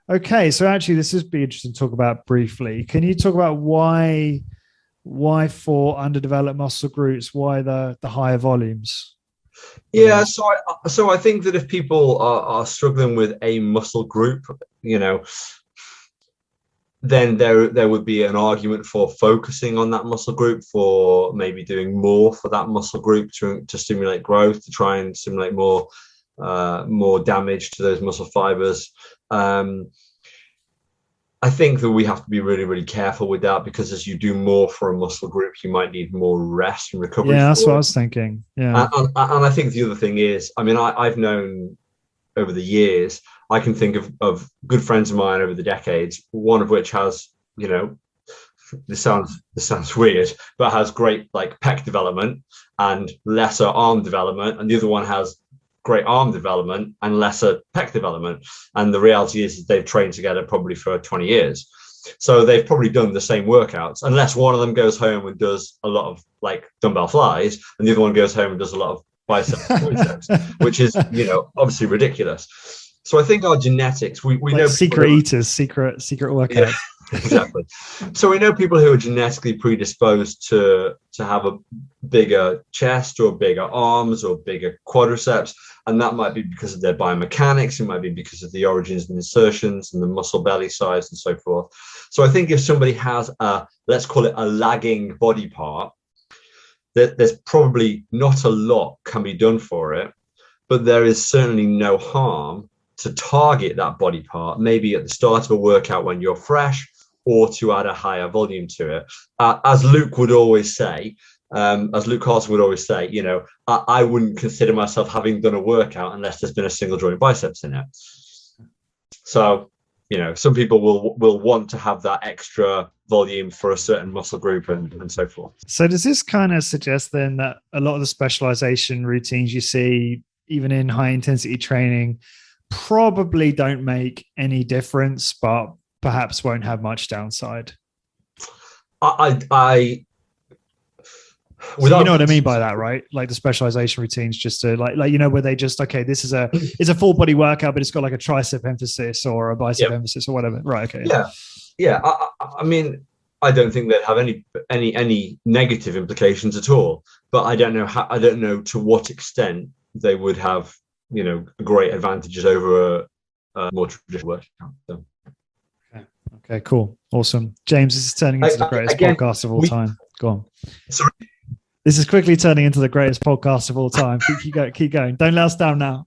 Okay, so actually, this would be interesting to talk about briefly. Can you talk about why for underdeveloped muscle groups, why the higher volumes for Yeah, those? so I think that if people are struggling with a muscle group, you know, then there would be an argument for focusing on that muscle group, for maybe doing more for that muscle group to stimulate growth, to try and stimulate more damage to those muscle fibers. Um, I think that we have to be really, really careful with that, because as you do more for a muscle group, you might need more rest and recovery Yeah, that's what for I it. was thinking. Yeah. And I think the other thing is, I mean, I've known over the years, I can think of good friends of mine over the decades, one of which has, you know, this sounds weird, but has great like pec development and lesser arm development, and the other one has great arm development and lesser pec development. And the reality is they've trained together probably for 20 years. So they've probably done the same workouts, unless one of them goes home and does a lot of like dumbbell flies, and the other one goes home and does a lot of biceps and triceps, which is, obviously ridiculous. So I think our genetics, we Like know people secret who, eaters, secret yeah, workouts. exactly. So we know people who are genetically predisposed to have a bigger chest or bigger arms or bigger quadriceps, and that might be because of their biomechanics. It might be because of the origins and insertions and the muscle belly size and so forth. So I think if somebody has a, let's call it a lagging body part, that there's probably not a lot can be done for it, but there is certainly no harm to target that body part, maybe at the start of a workout when you're fresh, or to add a higher volume to it. As Luke would always say, as Luke Carlson would always say, I wouldn't consider myself having done a workout unless there's been a single joint biceps in it. So, some people will want to have that extra volume for a certain muscle group and so forth. So does this kind of suggest then that a lot of the specialization routines you see, even in high intensity training, probably don't make any difference, but perhaps won't have much downside? I So you know without what I mean by that, right? Like the specialization routines, just to like where they just, okay, this is it's a full body workout, but it's got like a tricep emphasis or a bicep yeah, emphasis or whatever. Right. Okay. yeah. I mean, I don't think they'd have any negative implications at all. But I don't know to what extent they would have, great advantages over a more traditional workout. So. Okay, cool. Awesome. James, this is turning into the greatest Again, podcast of all time. Go on. Sorry. This is quickly turning into the greatest podcast of all time. Keep going. Don't let us down now.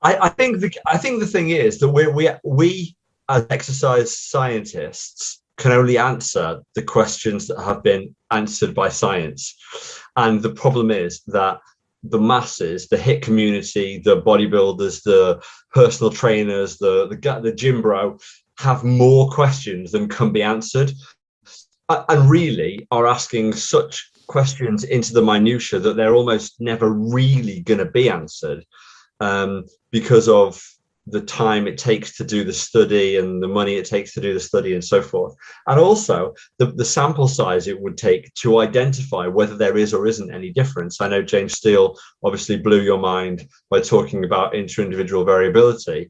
I think the thing is that we as exercise scientists can only answer the questions that have been answered by science. And the problem is that the masses, the HIIT community, the bodybuilders, the personal trainers, the gym bro, have more questions than can be answered, and really are asking such questions into the minutiae that they're almost never really going to be answered, because of the time it takes to do the study and the money it takes to do the study and so forth. And also the sample size it would take to identify whether there is or isn't any difference. I know James Steele obviously blew your mind by talking about inter-individual variability.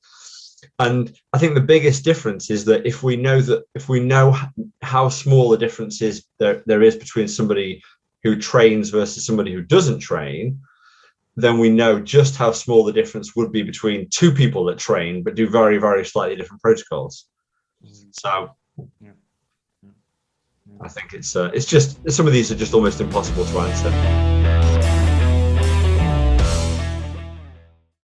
And I think the biggest difference is that if we know how small the difference is there is between somebody who trains versus somebody who doesn't train, then we know just how small the difference would be between two people that train but do very, very slightly different protocols. So I think it's just, some of these are just almost impossible to answer.